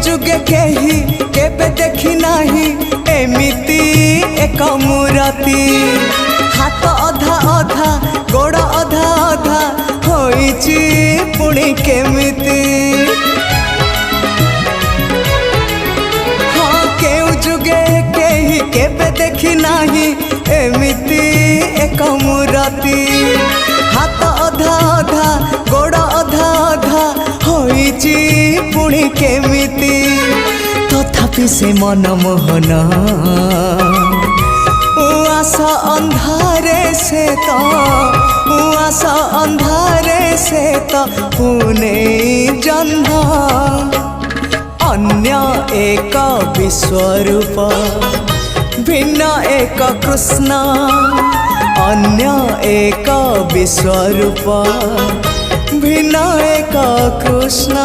जुगे केही केबे देखी नाही एमिति एक मूरति हाथ अधा अधा गोड़ अधा अधा होइची पुणी केमिति हाँ केउ जुगे केही केबे देखी नाही एमिति एक मूरति हाथ अधा अधा गोड़ अधा अधा होइची पुणी केमिति तथापि से मनमोहन उआसा अंधारे से तो उआसा अंधारे से तो पुणे जन्म अन्य एक विश्वरूप भिन्न एक कृष्ण अन्य एक विश्वरूप भिन्न एक कृष्ण।